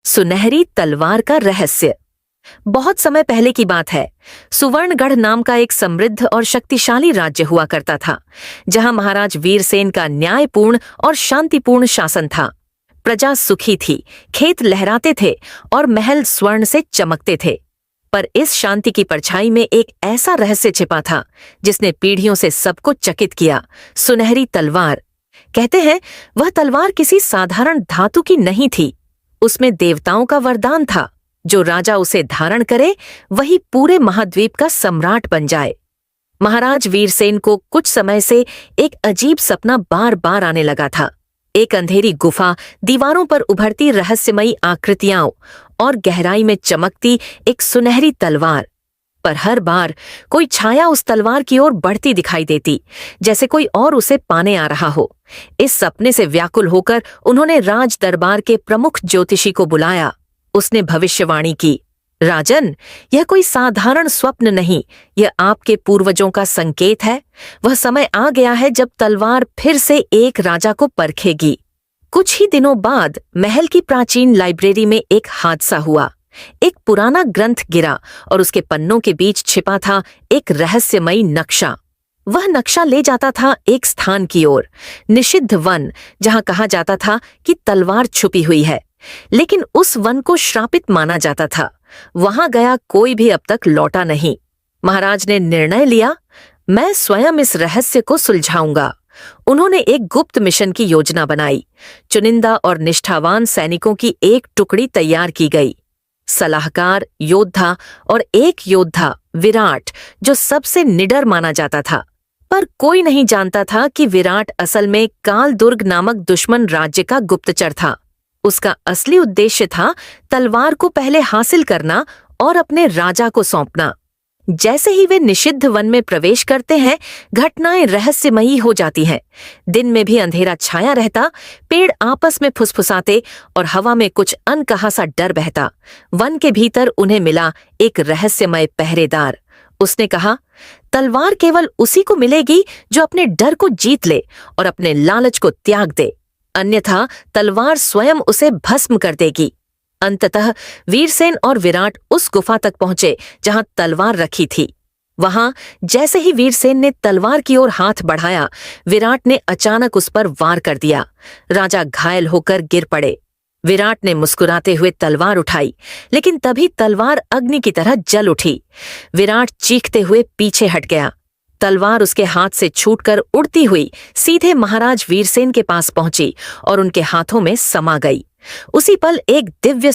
सुनहरी तलवार का रहस्य। बहुत समय पहले की बात है। सुवर्णगढ़ नाम का एक समृद्ध और शक्तिशाली राज्य हुआ करता था, जहां महाराज वीरसेन का न्यायपूर्ण और शांतिपूर्ण शासन था। प्रजा सुखी थी, खेत लहराते थे और महल स्वर्ण से चमकते थे। पर इस शांति की परछाई में एक ऐसा रहस्य छिपा था जिसने पीढ़ियों से सबको चकित किया। सुनहरी तलवार। कहते हैं वह तलवार किसी साधारण धातु की नहीं थी। उसमें देवताओं का वरदान था, जो राजा उसे धारण करे वही पूरे महाद्वीप का सम्राट बन जाए। महाराज वीरसेन को कुछ समय से एक अजीब सपना बार बार आने लगा था। एक अंधेरी गुफा, दीवारों पर उभरती रहस्यमयी आकृतियां और गहराई में चमकती एक सुनहरी तलवार। पर हर बार कोई छाया उस तलवार की ओर बढ़ती दिखाई देती, जैसे कोई और उसे पाने आ रहा हो। इस सपने से व्याकुल होकर उन्होंने राज दरबार के प्रमुख ज्योतिषी को बुलाया। उसने भविष्यवाणी की, राजन, यह कोई साधारण स्वप्न नहीं, यह आपके पूर्वजों का संकेत है। वह समय आ गया है जब तलवार फिर से एक राजा को परखेगी। कुछ ही दिनों बाद महल की प्राचीन लाइब्रेरी में एक हादसा हुआ। एक पुराना ग्रंथ गिरा और उसके पन्नों के बीच छिपा था एक रहस्यमयी नक्शा। वह नक्शा ले जाता था एक स्थान की ओर, निषिद्ध वन, जहां कहा जाता था कि तलवार छुपी हुई है। लेकिन उस वन को श्रापित माना जाता था। वहां गया कोई भी अब तक लौटा नहीं। महाराज ने निर्णय लिया, मैं स्वयं इस रहस्य को सुलझाऊंगा। उन्होंने एक गुप्त मिशन की योजना बनाई। चुनिंदा और निष्ठावान सैनिकों की एक टुकड़ी तैयार की गई। सलाहकार, योद्धा और एक योद्धा विराट, जो सबसे निडर माना जाता था। पर कोई नहीं जानता था कि विराट असल में कालदुर्ग नामक दुश्मन राज्य का गुप्तचर था। उसका असली उद्देश्य था तलवार को पहले हासिल करना और अपने राजा को सौंपना। जैसे ही वे निषिद्ध वन में प्रवेश करते हैं, घटनाएं रहस्यमयी हो जाती हैं। दिन में भी अंधेरा छाया रहता, पेड़ आपस में फुसफुसाते और हवा में कुछ अनकहा सा डर बहता। वन के भीतर उन्हें मिला एक रहस्यमय पहरेदार। उसने कहा, तलवार केवल उसी को मिलेगी जो अपने डर को जीत ले और अपने लालच को त्याग दे, अन्यथा तलवार स्वयं उसे भस्म कर देगी। अंततः वीरसेन और विराट उस गुफा तक पहुंचे जहां तलवार रखी थी। वहां जैसे ही वीरसेन ने तलवार की ओर हाथ बढ़ाया, विराट ने अचानक उस पर वार कर दिया। राजा घायल होकर गिर पड़े। विराट ने मुस्कुराते हुए तलवार उठाई, लेकिन तभी तलवार अग्नि की तरह जल उठी। विराट चीखते हुए पीछे हट गया। तलवार उसके हाथ से छूटकर उड़ती हुई सीधे महाराज वीरसेन के पास पहुंची और उनके हाथों में समा गई। उसी पल एक दिव्य